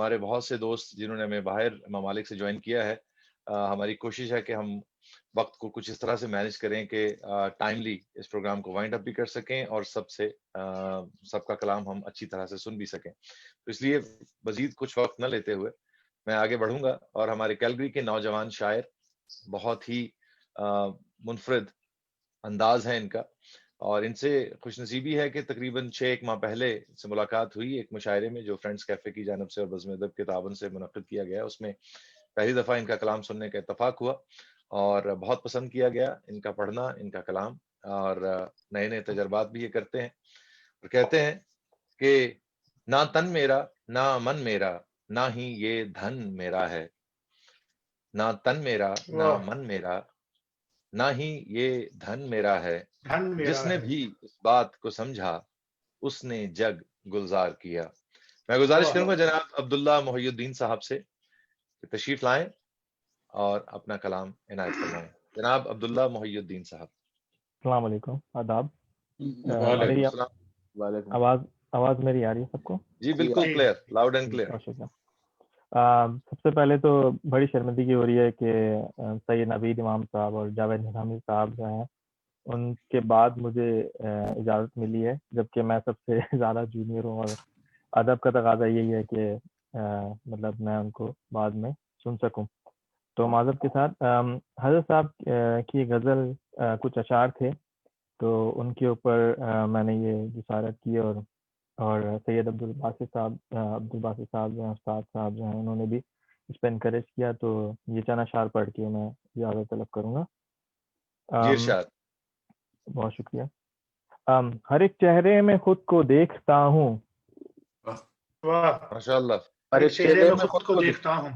ہمارے بہت سے دوست جنہوں نے ہمیں باہر ممالک سے جوائن کیا ہے، ہماری کوشش ہے کہ ہم وقت کو کچھ اس طرح سے مینج کریں کہ ٹائملی اس پروگرام کو وائنڈ اپ بھی کر سکیں اور سب کا کلام ہم اچھی طرح سے سن بھی سکیں. تو اس لیے مزید کچھ وقت نہ لیتے ہوئے میں آگے بڑھوں گا، اور ہمارے کیلگری کے نوجوان شاعر بہت ہی منفرد انداز ہے ان کا، اور ان سے خوش نصیبی ہے کہ تقریباً 6 ماہ پہلے سے ملاقات ہوئی ایک مشاعرے میں جو فرینڈز کیفے کی جانب سے اور بزم ادب کے تعاون سے منعقد کیا گیا. اس میں پہلی دفعہ ان کا کلام سننے کا اتفاق ہوا اور بہت پسند کیا گیا ان کا پڑھنا، ان کا کلام، اور نئے نئے تجربات بھی یہ کرتے ہیں اور کہتے ہیں کہ نہ تن میرا نہ من میرا نہ ہی یہ دھن میرا ہے، نہ تن میرا نہ من میرا نہ ہی یہ دھن میرا ہے، جس نے بھی اس بات کو سمجھا اس نے جگ گلزار کیا. میں گزارش کروں گا جناب عبداللہ محی الدین صاحب سے کہ تشریف لائیں اور اپنا کلام عنایت فرمائیں. جناب عبداللہ محی الدین صاحب. السلام علیکم، آداب. وعلیکم السلام. آواز میری آ رہی ہے سب کو؟ جی بالکل کلیئر، لاؤڈ اینڈ کلیئر. سب سے پہلے تو بڑی شرمندگی ہو رہی ہے کہ سید نوید امام صاحب اور جاوید نظامی صاحب جو ہیں ان کے بعد مجھے اجازت ملی ہے، جبکہ میں سب سے زیادہ جونیئر ہوں، اور ادب کا تقاضا یہی ہے کہ مطلب میں ان کو بعد میں سن سکوں. تو معذرت کے ساتھ حضرت صاحب کی غزل کچھ اشعار تھے، تو ان کے اوپر میں نے یہ جسارت کی، اور سید عبدالباسط صاحب جو ہیں، استاد صاحب جو ہیں، انہوں نے بھی اس پہ انکریج کیا. تو یہ چند اشعار پڑھ کے میں اجازت طلب کروں گا. جی ارشاد. بہت شکریہ. ہر ایک چہرے میں خود کو دیکھتا ہوں. ماشاء اللہ. ہر ایک چہرے میں خود کو دیکھتا ہوں.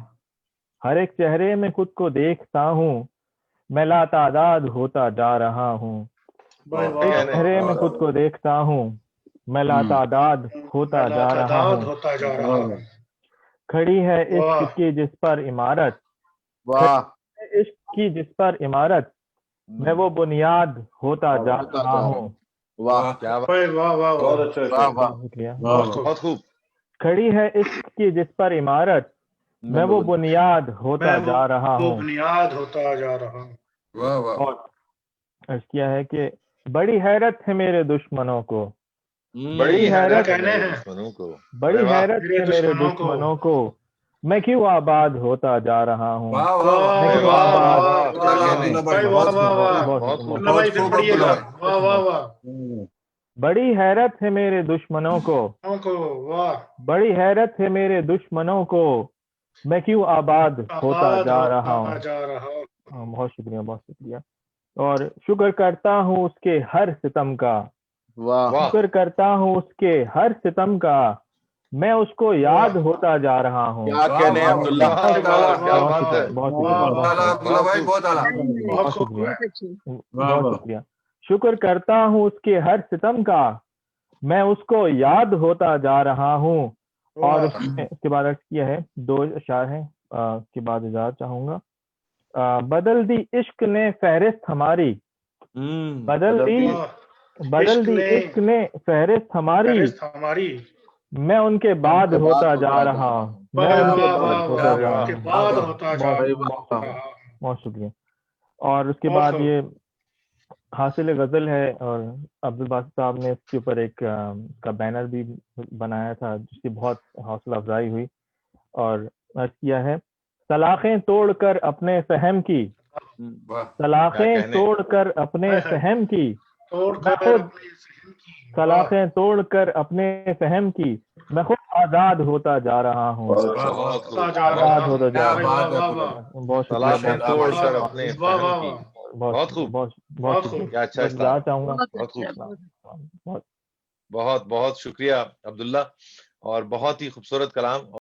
ہر ایک چہرے میں خود کو دیکھتا ہوں، میں لاتعداد ہوتا جا رہا ہوں. ہر ایک چہرے میں خود کو دیکھتا ہوں، میں لاتعداد ہوتا جا رہا ہوں. کھڑی ہے عشق کی جس پر عمارت، عشق کی جس پر عمارت، میں وہ بنیاد ہوتا جا رہا ہوں. بہت خوب. کھڑی ہے عشق کی جس پر عمارت، میں وہ بنیاد ہوتا جا رہا ہوں. اور عرض کیا ہے کہ بڑی حیرت ہے میرے دشمنوں کو، بڑی حیرت ہے میرے دشمنوں کو، بڑی حیرت ہے میرے دشمنوں کو، میں کیوں آباد ہوتا جا رہا ہوں. بڑی حیرت ہے میرے دشمنوں کو، بڑی حیرت ہے میرے دشمنوں کو، میں کیوں آباد ہوتا جا رہا ہوں. بہت شکریہ، بہت شکریہ. اور شکر کرتا ہوں اس کے ہر ستم کا، شکر کرتا ہوں اس کے ہر ستم کا، میں اس کو یاد ہوتا جا رہا ہوں. بہت شکریہ. شکر کرتا ہوں اس کے ہر ستم کا، میں اس کو یاد ہوتا جا رہا ہوں. اور اس کے بعد عرض کیا ہے 2 اشعار ہیں، اس کے بعد اجازت چاہوں گا. بدل دی عشق نے فہرست ہماری، بدل دی عشق نے فہرست ہماری، میں ان کے بعد ہوتا جا رہا ہوں. بہت شکریہ. اور اس کے بعد یہ حاصل غزل ہے، اور عبدالباسط صاحب نے اس کے اوپر ایک کا بینر بھی بنایا تھا جس کی بہت حوصلہ افزائی ہوئی. اور عرض کیا ہے سلاخیں توڑ کر اپنے فہم کی، سلاخیں توڑ کر اپنے فہم کی، میں خود سلاخیں توڑ کر اپنے فہم کی، میں خود آزاد ہوتا جا رہا ہوں. آزاد ہوتا جا رہا ہوں. بہت سلاخیں توڑ کر اپنے فہم کی. بہت خوب، بہت خوب. کیا اچھا اسلام. چاہوں گا. بہت خوب. بہت بہت شکریہ عبداللہ، اور بہت ہی خوبصورت کلام.